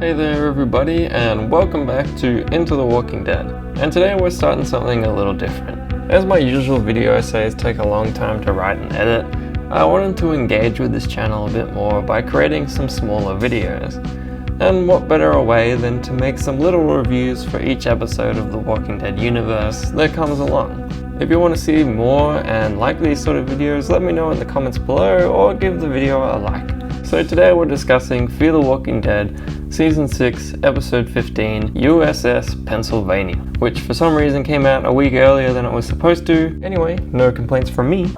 Hey there everybody, and welcome back to Into the Walking Dead. And today we're starting something a little different. As my usual video essays take a long time to write and edit, I wanted to engage with this channel a bit more by creating some smaller videos. And what better a way than to make some little reviews for each episode of the Walking Dead universe that comes along. If you want to see more and like these sort of videos, let me know in the comments below or give the video a like. So today we're discussing Fear the Walking Dead Season 6, Episode 15, USS Pennsylvania, which for some reason came out a week earlier than it was supposed to. Anyway, no complaints from me.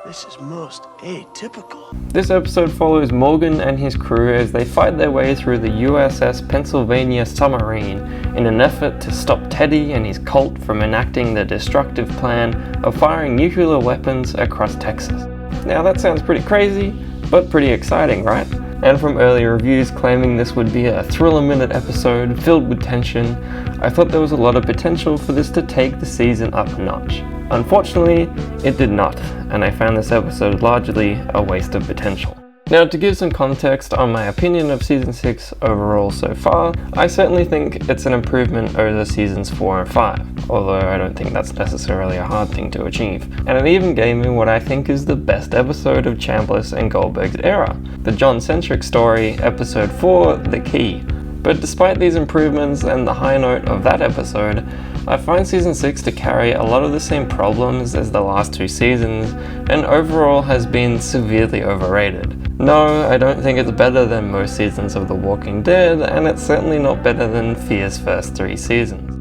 This is most atypical. This episode follows Morgan and his crew as they fight their way through the USS Pennsylvania submarine in an effort to stop Teddy and his cult from enacting the destructive plan of firing nuclear weapons across Texas. Now that sounds pretty crazy, but pretty exciting, right? And from early reviews claiming this would be a thriller-minute episode filled with tension, I thought there was a lot of potential for this to take the season up a notch. Unfortunately, it did not, and I found this episode largely a waste of potential. Now, to give some context on my opinion of Season 6 overall so far, I certainly think it's an improvement over Seasons 4 and 5, although I don't think that's necessarily a hard thing to achieve. And it even gave me what I think is the best episode of Chambliss and Goldberg's era, the John-centric story, Episode 4, The Key. But despite these improvements and the high note of that episode, I find Season 6 to carry a lot of the same problems as the last two seasons, and overall has been severely overrated. No, I don't think it's better than most seasons of The Walking Dead, and it's certainly not better than Fear's first 3 seasons.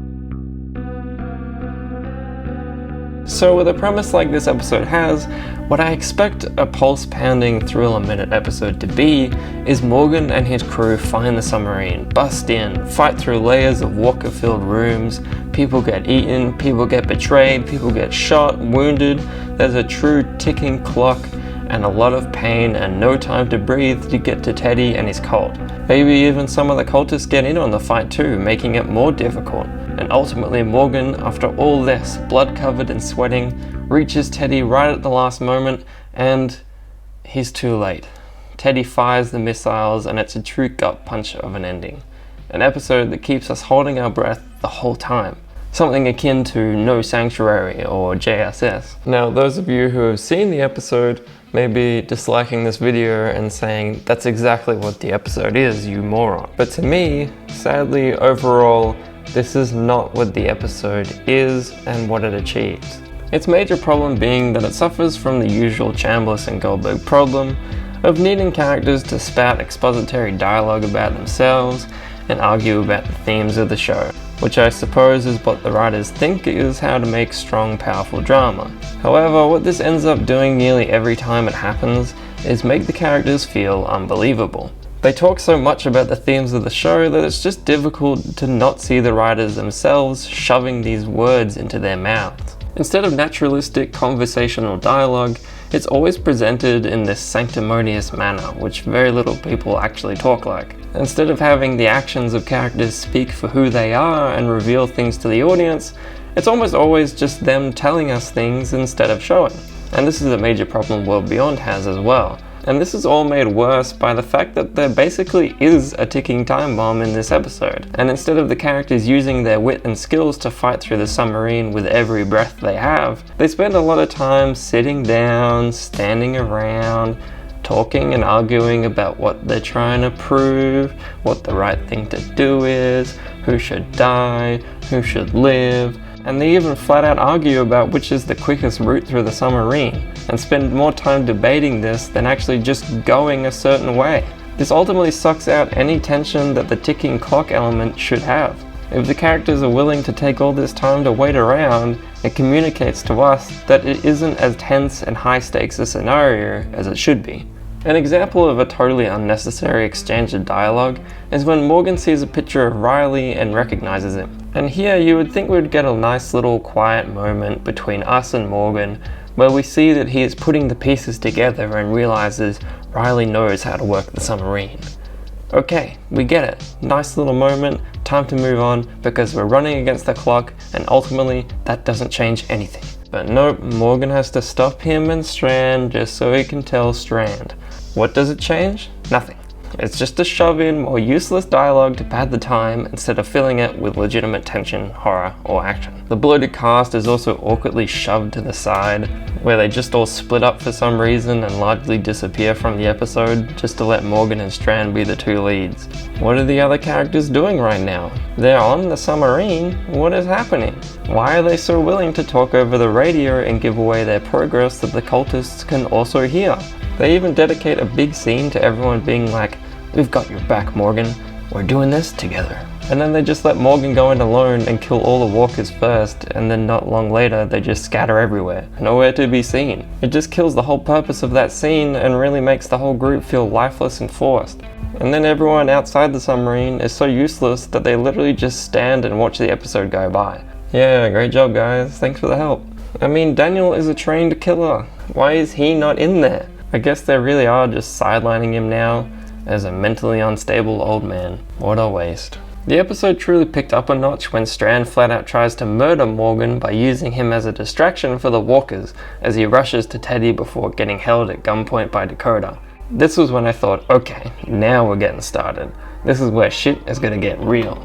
So with a premise like this episode has, what I expect a pulse-pounding thriller-minute episode to be is Morgan and his crew find the submarine, bust in, fight through layers of walker-filled rooms, people get eaten, people get betrayed, people get shot, wounded, there's a true ticking clock, and a lot of pain and no time to breathe to get to Teddy and his cult. Maybe even some of the cultists get in on the fight too, making it more difficult. And ultimately Morgan, after all this, blood covered and sweating, reaches Teddy right at the last moment, and he's too late. Teddy fires the missiles and it's a true gut punch of an ending. An episode that keeps us holding our breath the whole time. Something akin to No Sanctuary or JSS. Now those of you who have seen the episode may be disliking this video and saying that's exactly what the episode is, you moron. But to me, sadly, overall, this is not what the episode is and what it achieves. Its major problem being that it suffers from the usual Chambliss and Goldberg problem of needing characters to spout expository dialogue about themselves and argue about the themes of the show, which I suppose is what the writers think is how to make strong, powerful drama. However, what this ends up doing nearly every time it happens is make the characters feel unbelievable. They talk so much about the themes of the show that it's just difficult to not see the writers themselves shoving these words into their mouths. Instead of naturalistic conversational dialogue, it's always presented in this sanctimonious manner, which very little people actually talk like. Instead of having the actions of characters speak for who they are and reveal things to the audience, it's almost always just them telling us things instead of showing. And this is a major problem World Beyond has as well. And this is all made worse by the fact that there basically is a ticking time bomb in this episode. And instead of the characters using their wit and skills to fight through the submarine with every breath they have, they spend a lot of time sitting down, standing around, talking and arguing about what they're trying to prove, what the right thing to do is, who should die, who should live, and they even flat out argue about which is the quickest route through the submarine, and spend more time debating this than actually just going a certain way. This ultimately sucks out any tension that the ticking clock element should have. If the characters are willing to take all this time to wait around, it communicates to us that it isn't as tense and high stakes a scenario as it should be. An example of a totally unnecessary exchange of dialogue is when Morgan sees a picture of Riley and recognizes him. And here you would think we'd get a nice little quiet moment between us and Morgan where we see that he is putting the pieces together and realizes Riley knows how to work the submarine. Okay, we get it. Nice little moment, time to move on because we're running against the clock and ultimately that doesn't change anything. But nope, Morgan has to stop him and Strand just so he can tell Strand. What does it change? Nothing. It's just to shove in more useless dialogue to pad the time instead of filling it with legitimate tension, horror, or action. The bloated cast is also awkwardly shoved to the side, where they just all split up for some reason and largely disappear from the episode, just to let Morgan and Strand be the two leads. What are the other characters doing right now? They're on the submarine. What is happening? Why are they so willing to talk over the radio and give away their progress that the cultists can also hear? They even dedicate a big scene to everyone being like, "We've got your back, Morgan. We're doing this together." And then they just let Morgan go in alone and kill all the walkers first, and then not long later they just scatter everywhere, nowhere to be seen. It just kills the whole purpose of that scene and really makes the whole group feel lifeless and forced. And then everyone outside the submarine is so useless that they literally just stand and watch the episode go by. Yeah, great job guys, thanks for the help. I mean, Daniel is a trained killer. Why is he not in there? I guess they really are just sidelining him now as a mentally unstable old man. What a waste. The episode truly picked up a notch when Strand flat out tries to murder Morgan by using him as a distraction for the walkers as he rushes to Teddy before getting held at gunpoint by Dakota. This was when I thought, okay, now we're getting started. This is where shit is gonna get real.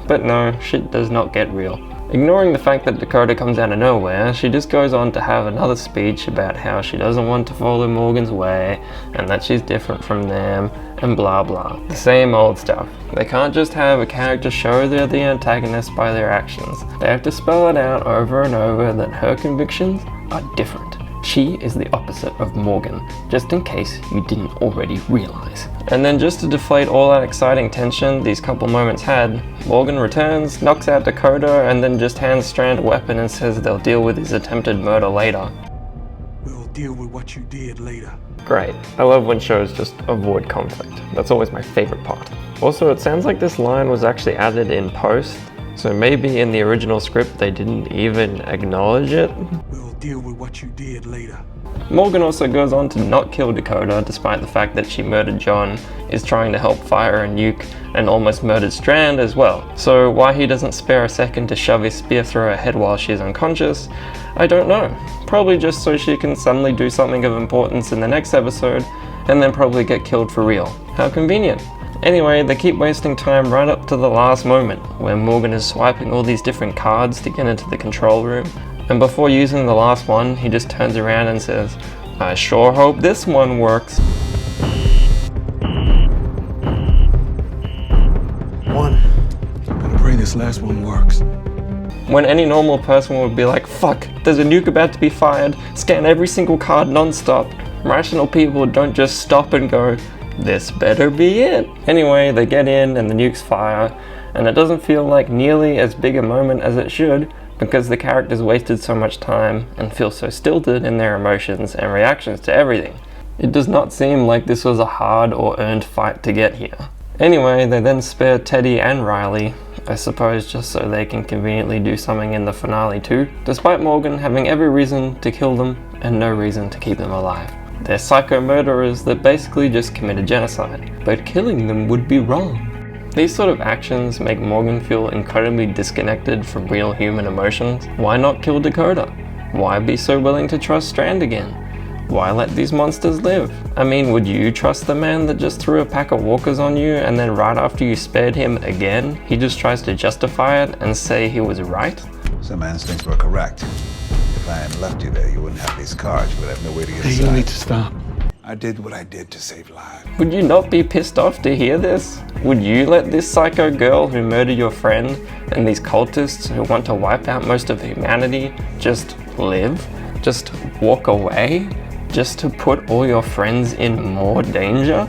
But no, shit does not get real. Ignoring the fact that Dakota comes out of nowhere, she just goes on to have another speech about how she doesn't want to follow Morgan's way and that she's different from them and blah blah. The same old stuff. They can't just have a character show they're the antagonist by their actions. They have to spell it out over and over that her convictions are different. She is the opposite of Morgan, just in case you didn't already realize. And then just to deflate all that exciting tension these couple moments had, Morgan returns, knocks out Dakota, and then just hands Strand a weapon and says they'll deal with his attempted murder later. We'll deal with what you did later. Great. I love when shows just avoid conflict. That's always my favorite part. Also, it sounds like this line was actually added in post, so maybe in the original script they didn't even acknowledge it. We'll deal with what you did later. Morgan also goes on to not kill Dakota despite the fact that she murdered John, is trying to help fire a nuke, and almost murdered Strand as well. So why he doesn't spare a second to shove his spear through her head while she's unconscious, I don't know. Probably just so she can suddenly do something of importance in the next episode, and then probably get killed for real. How convenient. Anyway, they keep wasting time right up to the last moment, where Morgan is swiping all these different cards to get into the control room, and before using the last one, he just turns around and says, "I sure hope this one works." One. I pray this last one works. When any normal person would be like, "Fuck, there's a nuke about to be fired, scan every single card non-stop," rational people don't just stop and go, "This better be it." Anyway, they get in and the nukes fire, and it doesn't feel like nearly as big a moment as it should, because the characters wasted so much time and feel so stilted in their emotions and reactions to everything. It does not seem like this was a hard or earned fight to get here. Anyway, they then spare Teddy and Riley, I suppose just so they can conveniently do something in the finale too, despite Morgan having every reason to kill them and no reason to keep them alive. They're psycho murderers that basically just committed genocide, but killing them would be wrong. These sort of actions make Morgan feel incredibly disconnected from real human emotions. Why not kill Dakota? Why be so willing to trust Strand again? Why let these monsters live? I mean, would you trust the man that just threw a pack of walkers on you and then right after you spared him again, he just tries to justify it and say he was right? Some instincts were correct. If I hadn't left you there, you wouldn't have these cards. You would have no way to get Hey, inside. you need to stop. I did what I did to save lives. Would you not be pissed off to hear this? Would you let this psycho girl who murdered your friend and these cultists who want to wipe out most of humanity just live? Just walk away? Just to put all your friends in more danger?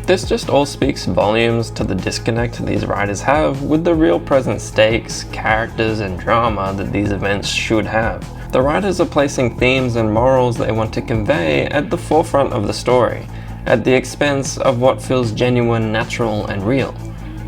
This just all speaks volumes to the disconnect these writers have with the real present stakes, characters, and drama that these events should have. The writers are placing themes and morals they want to convey at the forefront of the story, at the expense of what feels genuine, natural, and real.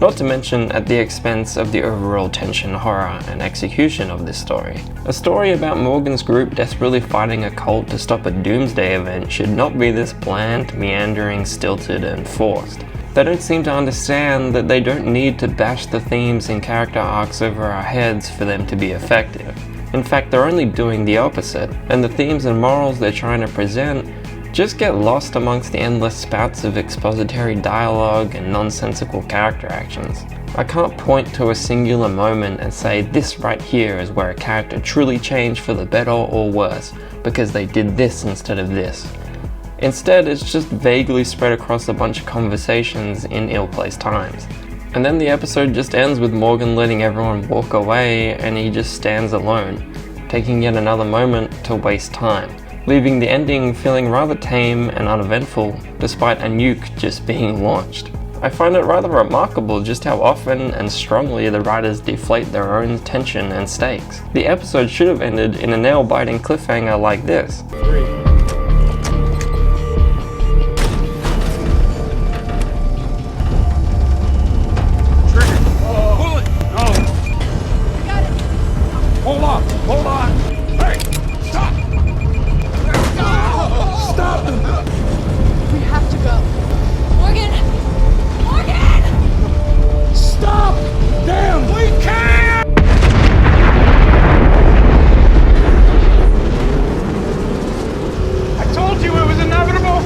Not to mention at the expense of the overall tension, horror, and execution of this story. A story about Morgan's group desperately fighting a cult to stop a doomsday event should not be this bland, meandering, stilted, and forced. They don't seem to understand that they don't need to bash the themes and character arcs over our heads for them to be effective. In fact, they're only doing the opposite, and the themes and morals they're trying to present just get lost amongst the endless spouts of expository dialogue and nonsensical character actions. I can't point to a singular moment and say this right here is where a character truly changed for the better or worse because they did this instead of this. Instead, it's just vaguely spread across a bunch of conversations in ill-placed times. And then the episode just ends with Morgan letting everyone walk away and he just stands alone, taking yet another moment to waste time, leaving the ending feeling rather tame and uneventful despite a nuke just being launched. I find it rather remarkable just how often and strongly the writers deflate their own tension and stakes. The episode should have ended in a nail-biting cliffhanger like this. Hold on! Hey! Stop! Stop them! We have to go. Morgan! Morgan! Stop! Damn! We can't! I told you it was inevitable!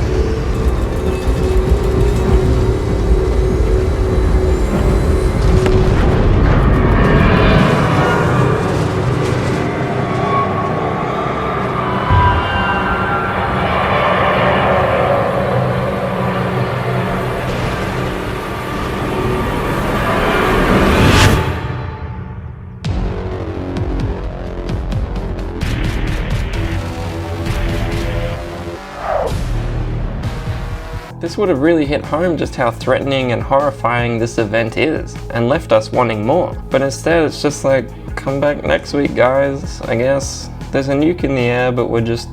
This would have really hit home just how threatening and horrifying this event is, and left us wanting more. But instead it's just like, come back next week guys, I guess. There's a nuke in the air, but we're just,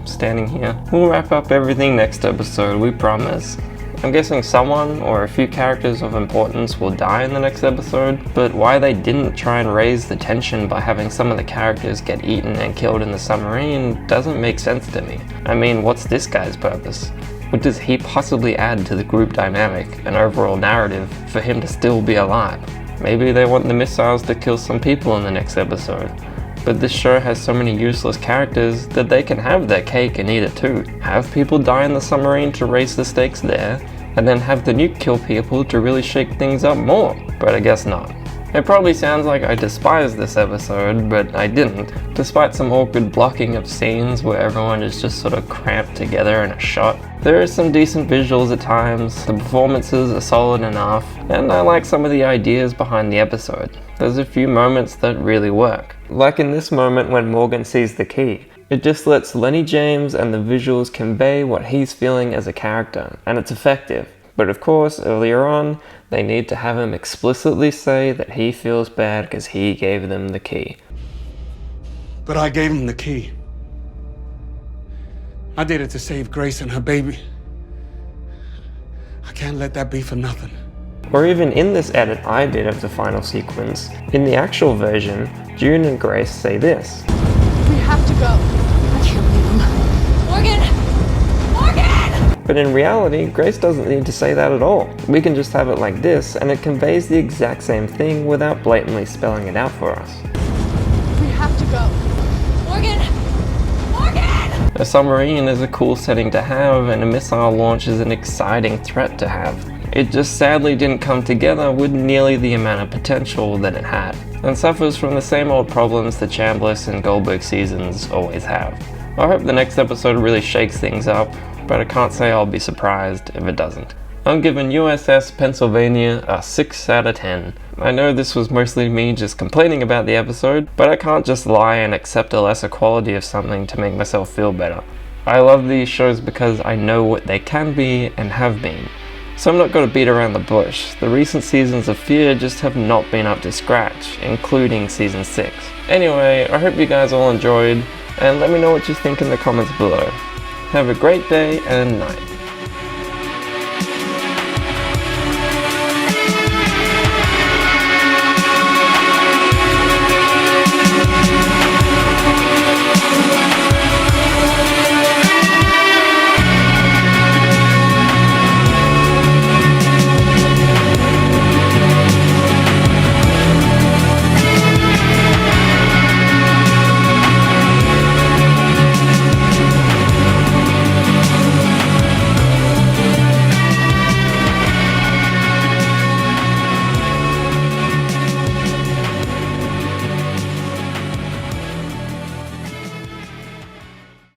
standing here. We'll wrap up everything next episode, we promise. I'm guessing someone, or a few characters of importance will die in the next episode, but why they didn't try and raise the tension by having some of the characters get eaten and killed in the submarine doesn't make sense to me. I mean, what's this guy's purpose? What does he possibly add to the group dynamic and overall narrative for him to still be alive? Maybe they want the missiles to kill some people in the next episode, but this show has so many useless characters that they can have their cake and eat it too. Have people die in the submarine to raise the stakes there, and then have the nuke kill people to really shake things up more, but I guess not. It probably sounds like I despise this episode, but I didn't, despite some awkward blocking of scenes where everyone is just sort of cramped together in a shot. There is some decent visuals at times, the performances are solid enough, and I like some of the ideas behind the episode. There's a few moments that really work. Like in this moment when Morgan sees the key. It just lets Lenny James and the visuals convey what he's feeling as a character, and it's effective. But of course, earlier on, they need to have him explicitly say that he feels bad because he gave them the key. But I gave him the key. I did it to save Grace and her baby. I can't let that be for nothing. Or even in this edit I did of the final sequence, in the actual version, June and Grace say this. We have to go. I can't leave him. Morgan! But in reality, Grace doesn't need to say that at all. We can just have it like this, and it conveys the exact same thing without blatantly spelling it out for us. We have to go. Morgan! A submarine is a cool setting to have, and a missile launch is an exciting threat to have. It just sadly didn't come together with nearly the amount of potential that it had, and suffers from the same old problems the Chambliss and Goldberg seasons always have. I hope the next episode really shakes things up, but I can't say I'll be surprised if it doesn't. I'm giving USS Pennsylvania a 6 out of 10. I know this was mostly me just complaining about the episode, but I can't just lie and accept a lesser quality of something to make myself feel better. I love these shows because I know what they can be and have been. So I'm not going to beat around the bush. The recent seasons of Fear just have not been up to scratch, including season 6. Anyway, I hope you guys all enjoyed, and let me know what you think in the comments below. Have a great day and night.